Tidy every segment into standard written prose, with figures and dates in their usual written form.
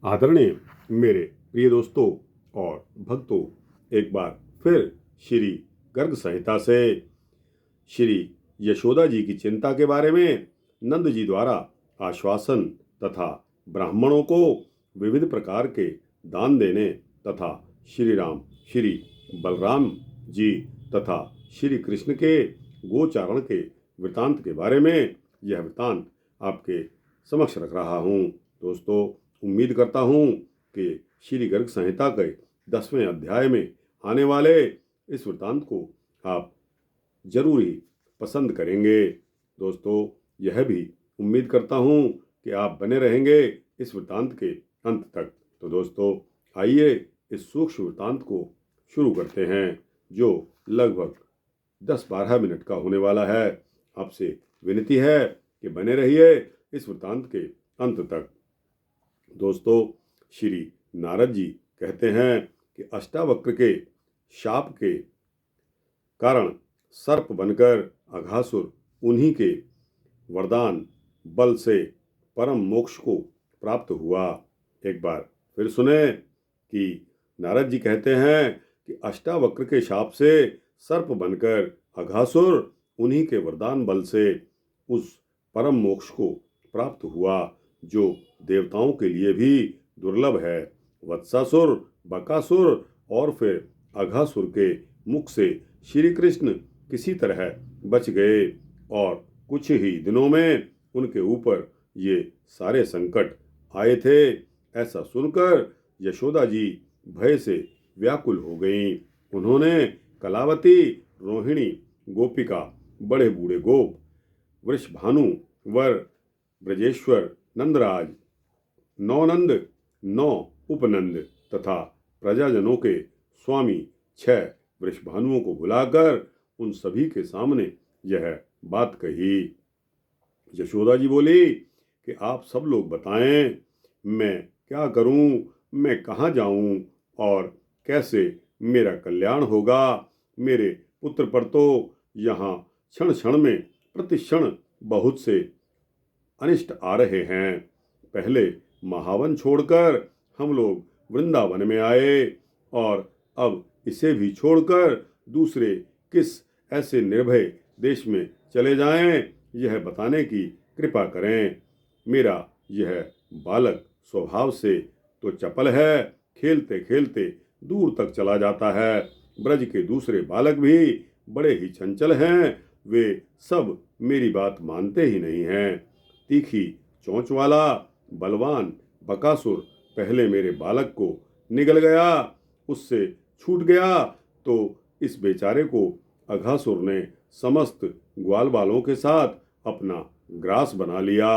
आदरणीय मेरे प्रिय दोस्तों और भक्तों, एक बार फिर श्री गर्ग संहिता से श्री यशोदा जी की चिंता के बारे में नंद जी द्वारा आश्वासन तथा ब्राह्मणों को विविध प्रकार के दान देने तथा श्री राम, श्री बलराम जी तथा श्री कृष्ण के गोचारण के वृतांत के बारे में यह वृतांत आपके समक्ष रख रहा हूँ। दोस्तों, उम्मीद करता हूँ कि श्री गर्ग संहिता के 10वें अध्याय में आने वाले इस वृतांत को आप जरूर ही पसंद करेंगे। दोस्तों, यह भी उम्मीद करता हूँ कि आप बने रहेंगे इस वृतांत के अंत तक। तो दोस्तों, आइए इस सूक्ष्म वृतांत को शुरू करते हैं, जो लगभग 10-12 मिनट का होने वाला है। आपसे विनती है कि बने रहिए इस वृतांत के अंत तक। दोस्तों, श्री नारद जी कहते हैं कि अष्टावक्र के शाप के कारण सर्प बनकर अघासुर उन्हीं के वरदान बल से परम मोक्ष को प्राप्त हुआ। एक बार फिर सुने कि नारद जी कहते हैं कि अष्टावक्र के शाप से सर्प बनकर अघासुर उन्हीं के वरदान बल से उस परम मोक्ष को प्राप्त हुआ, जो देवताओं के लिए भी दुर्लभ है। वत्सासुर, बकासुर और फिर अघासुर के मुख से श्री कृष्ण किसी तरह बच गए और कुछ ही दिनों में उनके ऊपर ये सारे संकट आए थे। ऐसा सुनकर यशोदा जी भय से व्याकुल हो गईं। उन्होंने कलावती, रोहिणी, गोपिका, बड़े बूढ़े गोप, वृषभानु, वर, ब्रजेश्वर, नंदराज, 9 नंद, 9 उपनंद तथा प्रजाजनों के स्वामी 6 वृषभानुओं को बुलाकर उन सभी के सामने यह बात कही। यशोदा जी बोली कि आप सब लोग बताएं, मैं क्या करूं, मैं कहाँ जाऊं और कैसे मेरा कल्याण होगा। मेरे पुत्र पर तो यहाँ क्षण क्षण में प्रतिक्षण बहुत से अनिष्ट आ रहे हैं। पहले महावन छोड़कर हम लोग वृंदावन में आए और अब इसे भी छोड़कर दूसरे किस ऐसे निर्भय देश में चले जाएं, यह बताने की कृपा करें। मेरा यह बालक स्वभाव से तो चपल है, खेलते खेलते दूर तक चला जाता है। ब्रज के दूसरे बालक भी बड़े ही चंचल हैं, वे सब मेरी बात मानते ही नहीं हैं। तीखी चोंच वाला बलवान बकासुर पहले मेरे बालक को निगल गया, उससे छूट गया तो इस बेचारे को अघासुर ने समस्त ग्वाल बालों के साथ अपना ग्रास बना लिया।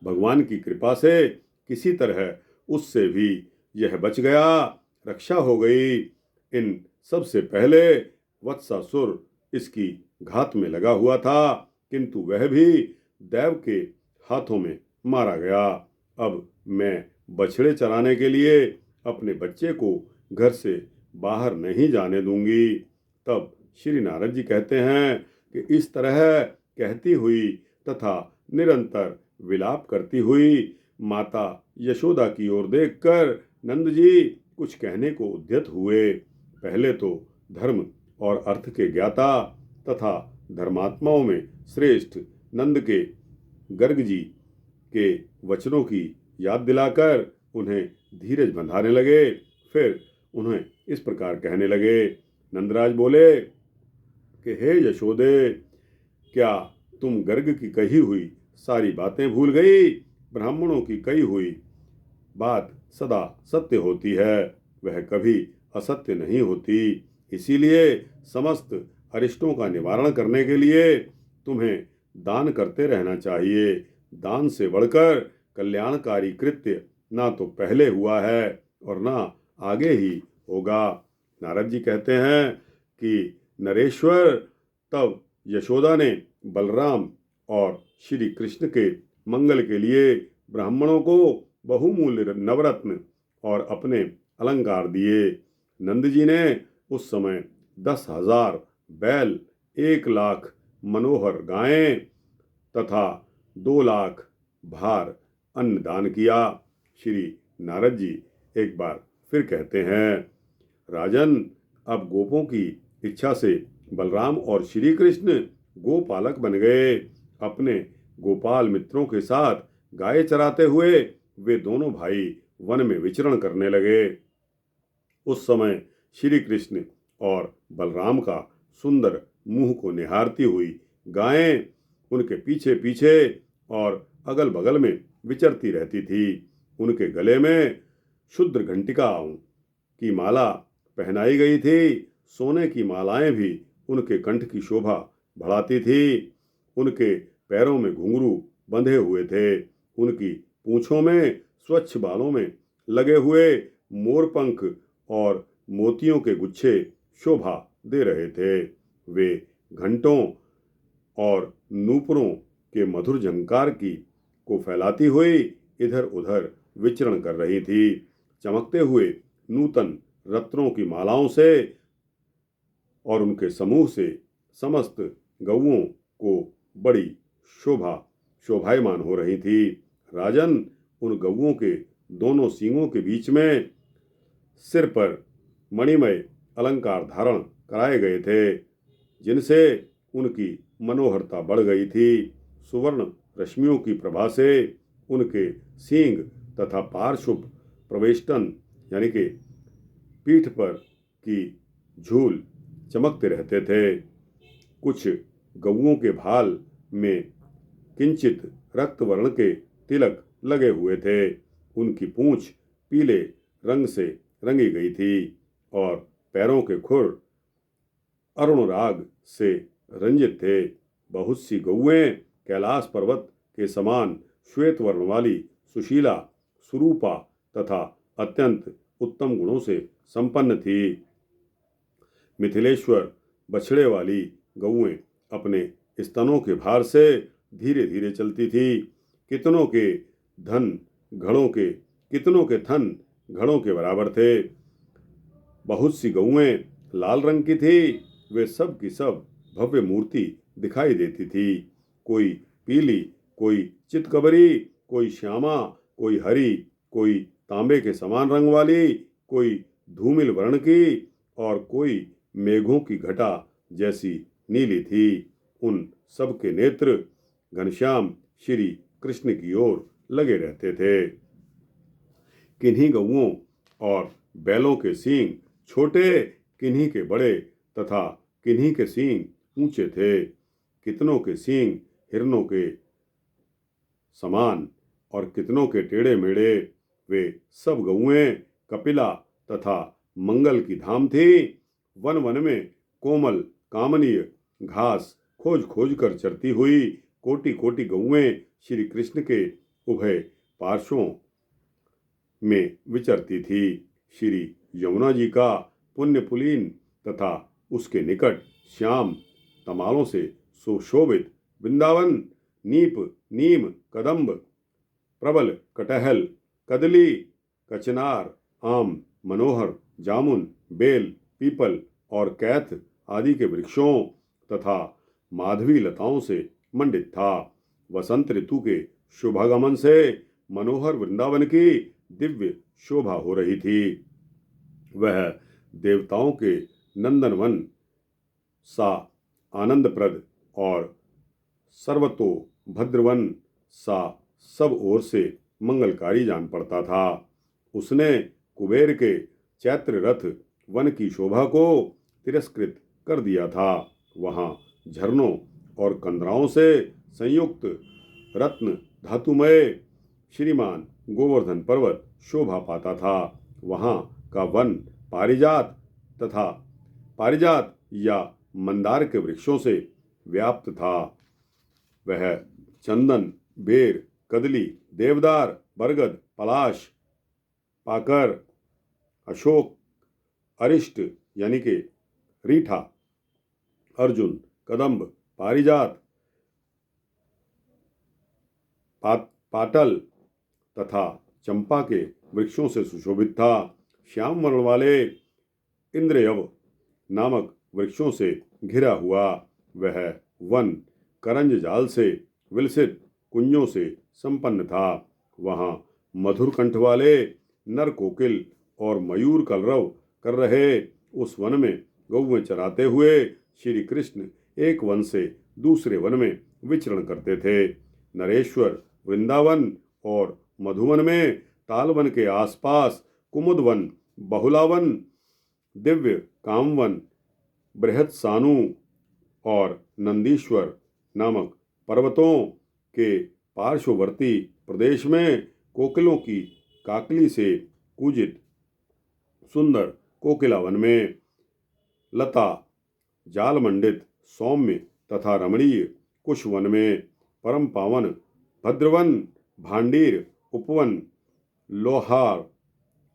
भगवान की कृपा से किसी तरह उससे भी यह बच गया, रक्षा हो गई। इन सबसे पहले वत्सासुर इसकी घात में लगा हुआ था, किंतु वह भी देव के हाथों में मारा गया। अब मैं बछड़े चराने के लिए अपने बच्चे को घर से बाहर नहीं जाने दूंगी। तब श्री नारद जी कहते हैं कि इस तरह कहती हुई तथा निरंतर विलाप करती हुई माता यशोदा की ओर देखकर नंद जी कुछ कहने को उद्यत हुए। पहले तो धर्म और अर्थ के ज्ञाता तथा धर्मात्माओं में श्रेष्ठ नंद के गर्ग जी के वचनों की याद दिलाकर उन्हें धीरज बंधाने लगे। फिर उन्हें इस प्रकार कहने लगे। नंदराज बोले कि हे यशोदे, क्या तुम गर्ग की कही हुई सारी बातें भूल गई? ब्राह्मणों की कही हुई बात सदा सत्य होती है, वह कभी असत्य नहीं होती। इसीलिए समस्त अरिष्टों का निवारण करने के लिए तुम्हें दान करते रहना चाहिए। दान से बढ़कर कल्याणकारी कृत्य ना तो पहले हुआ है और ना आगे ही होगा। नारद जी कहते हैं कि नरेश्वर, तब यशोदा ने बलराम और श्री कृष्ण के मंगल के लिए ब्राह्मणों को बहुमूल्य नवरत्न और अपने अलंकार दिए। नंद जी ने उस समय 10,000 बैल, 1 लाख मनोहर गायें तथा 2 लाख भार अन्न दान किया। श्री नारद जी एक बार फिर कहते हैं, राजन, अब गोपों की इच्छा से बलराम और श्री कृष्ण गोपालक बन गए। अपने गोपाल मित्रों के साथ गाय चराते हुए वे दोनों भाई वन में विचरण करने लगे। उस समय श्री कृष्ण और बलराम का सुंदर मुंह को निहारती हुई गायें उनके पीछे पीछे और अगल बगल में विचरती रहती थी। उनके गले में शुद्र घंटिकाओं की माला पहनाई गई थी। सोने की मालाएं भी उनके कंठ की शोभा बढ़ाती थी। उनके पैरों में घुंघरू बंधे हुए थे। उनकी पूंछों में स्वच्छ बालों में लगे हुए मोरपंख और मोतियों के गुच्छे शोभा दे रहे थे। वे घंटों और नूपुरों के मधुर झंकार को फैलाती हुई इधर उधर विचरण कर रही थी। चमकते हुए नूतन रत्नों की मालाओं से और उनके समूह से समस्त गौओं को बड़ी शोभायमान हो रही थी। राजन, उन गौओं के दोनों सींगों के बीच में सिर पर मणिमय अलंकार धारण कराए गए थे, जिनसे उनकी मनोहरता बढ़ गई थी। सुवर्ण रश्मियों की प्रभा से उनके सींग तथा पार्श्व प्रवेष्टन यानी कि पीठ पर की झूल चमकते रहते थे। कुछ गौओं के भाल में किंचित रक्त वर्ण के तिलक लगे हुए थे। उनकी पूंछ पीले रंग से रंगी गई थी और पैरों के खुर अरुण राग से रंजित थे। बहुत सी गौएं कैलाश पर्वत के समान श्वेत वर्ण वाली सुशीला, सुरूपा तथा अत्यंत उत्तम गुणों से संपन्न थी। मिथिलेश्वर बछड़े वाली गौएं अपने स्तनों के भार से धीरे धीरे चलती थी। कितनों के थन घड़ों के बराबर थे। बहुत सी गौएं लाल रंग की थी। वे सब की सब भव्य मूर्ति दिखाई देती थी। कोई पीली, कोई चितकबरी, कोई श्यामा, कोई हरी, कोई तांबे के समान रंग वाली, कोई धूमिल वर्ण की और कोई मेघों की घटा जैसी नीली थी। उन सब के नेत्र घनश्याम श्री कृष्ण की ओर लगे रहते थे। किन्हीं गौओं और बैलों के सींग छोटे, किन्हीं के बड़े तथा किन्हीं के सींग ऊंचे थे। कितनों के सींग हिरणों के समान और कितनों के टेढ़े मेढ़े। वे सब गौएं कपिला तथा मंगल की धाम थी। वन वन में कोमल कामनीय घास खोज खोज कर चरती हुई कोटि कोटि गौएं श्री कृष्ण के उभय पार्श्वों में विचरती थी। श्री यमुना जी का पुण्य पुलीन तथा उसके निकट श्याम तमालों से सुशोभित वृंदावन नीम कदम्ब प्रबल कटहल कदली कचनार आम मनोहर जामुन बेल पीपल और कैथ आदि के वृक्षों तथा माधवी लताओं से मंडित था। वसंत ऋतु के शुभागमन से मनोहर वृंदावन की दिव्य शोभा हो रही थी। वह देवताओं के नंदनवन सा आनंदप्रद और सर्वतो भद्रवन सा सब ओर से मंगलकारी जान पड़ता था। उसने कुबेर के चैत्र रथ वन की शोभा को तिरस्कृत कर दिया था। वहाँ झरनों और कंदराओं से संयुक्त रत्न धातुमय श्रीमान गोवर्धन पर्वत शोभा पाता था। वहाँ का वन पारिजात या मंदार के वृक्षों से व्याप्त था। वह चंदन, बेर, कदली, देवदार, बरगद, पलाश, पाकर, अशोक, अरिष्ट यानी कि रीठा, अर्जुन, कदम्ब, पारिजात, पाटल तथा चंपा के वृक्षों से सुशोभित था। श्याम वर्ण वाले इंद्रयव नामक वृक्षों से घिरा हुआ वह वन करंज जाल से विलसित कुंजों से संपन्न था। वहाँ मधुर कंठ वाले नर कोकिल और मयूर कलरव कर रहे उस वन में गौवें चराते हुए श्री कृष्ण एक वन से दूसरे वन में विचरण करते थे। नरेश्वर वृंदावन और मधुवन में तालवन के आसपास कुमुदवन, बहुलावन, दिव्य कामवन, बृहत सानु और नंदीश्वर नामक पर्वतों के पार्श्ववर्ती प्रदेश में कोकिलों की काकली से पूजित सुंदर कोकिलावन में लता जाल मंडित सौम्य तथा रमणीय कुशवन में परम पावन भद्रवन, भांडीर, उपवन,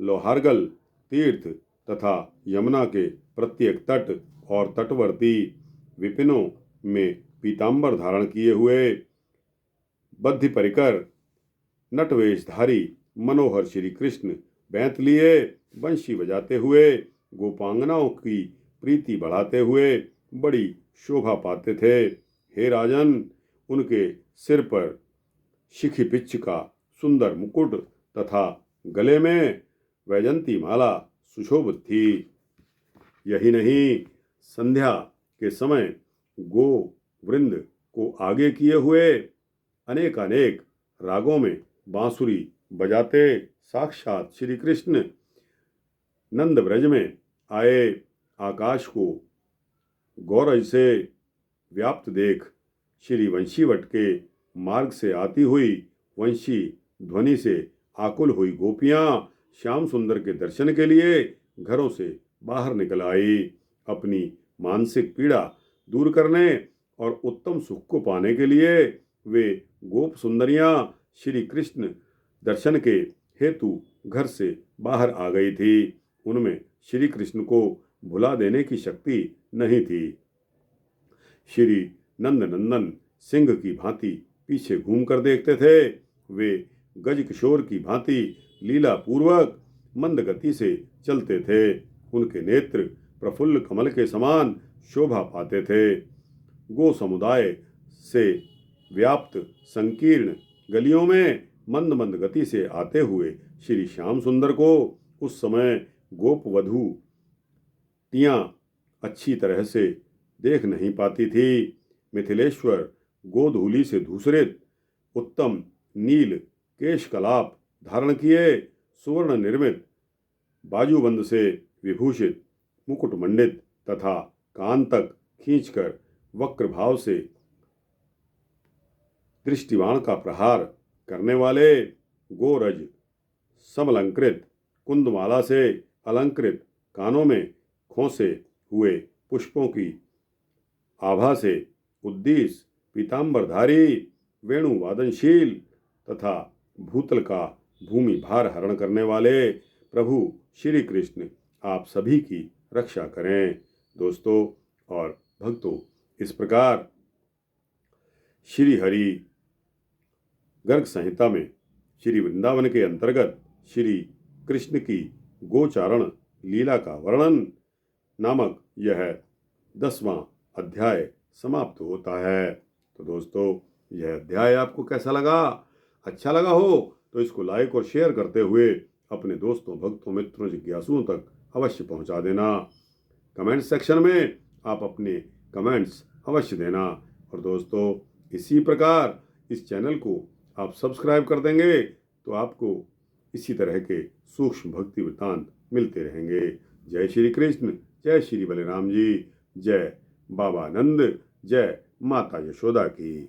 लोहारगल तीर्थ तथा यमुना के प्रत्येक तट और तटवर्ती विपिनों में पीतांबर धारण किए हुए बद्धि परिकर नटवेशधारी मनोहर श्री कृष्ण बैंत लिए बंशी बजाते हुए गोपांगनाओं की प्रीति बढ़ाते हुए बड़ी शोभा पाते थे। हे राजन, उनके सिर पर शिखी पिच्छ का सुंदर मुकुट तथा गले में वैजंती माला सुशोभित थी। यही नहीं, संध्या के समय गो वृंद को आगे किए हुए अनेकानेक रागों में बांसुरी बजाते साक्षात श्री कृष्ण नंद ब्रज में आए। आकाश को गौरज से व्याप्त देख श्री वंशीवट के मार्ग से आती हुई वंशी ध्वनि से आकुल हुई गोपियां श्याम सुंदर के दर्शन के लिए घरों से बाहर निकल आई। अपनी मानसिक पीड़ा दूर करने और उत्तम सुख को पाने के लिए वे गोप सुंदरियां श्री कृष्ण दर्शन के हेतु घर से बाहर आ गई थी। उनमें श्री कृष्ण को भुला देने की शक्ति नहीं थी। श्री नंदनंदन सिंह की भांति पीछे घूमकर देखते थे। वे गज किशोर की भांति लीला पूर्वक मंद गति से चलते थे। उनके नेत्र प्रफुल्ल कमल के समान शोभा पाते थे। गो समुदाय से व्याप्त संकीर्ण गलियों में मंद मंद गति से आते हुए श्री श्याम सुंदर को उस समय गोप वधू टियां अच्छी तरह से देख नहीं पाती थी। मिथिलेश्वर गोधूली से धूसरित उत्तम नील केश कलाप धारण किए सुवर्ण निर्मित बाजूबंद से विभूषित मुकुट मंडित तथा कान तक खींचकर वक्र भाव से दृष्टिबाण का प्रहार करने वाले गोरज समलंकृत कुंदमाला से अलंकृत कानों में खोसे हुए पुष्पों की आभा से उद्दीस पीतांबरधारी वेणु वादनशील तथा भूतल का भूमि भार हरण करने वाले प्रभु श्री कृष्ण आप सभी की रक्षा करें। दोस्तों और भक्तों, इस प्रकार श्री हरि गर्ग संहिता में श्री वृंदावन के अंतर्गत श्री कृष्ण की गोचारण लीला का वर्णन नामक यह 10वां अध्याय समाप्त होता है। तो दोस्तों, यह अध्याय आपको कैसा लगा? अच्छा लगा हो तो इसको लाइक और शेयर करते हुए अपने दोस्तों, भक्तों, मित्रों, जिज्ञासुओं तक अवश्य पहुंचा देना। कमेंट सेक्शन में आप अपने कमेंट्स अवश्य देना। और दोस्तों, इसी प्रकार इस चैनल को आप सब्सक्राइब कर देंगे तो आपको इसी तरह के सूक्ष्म भक्ति वृत्तांत मिलते रहेंगे। जय श्री कृष्ण, जय श्री बलराम जी, जय बाबा नंद, जय माता यशोदा की।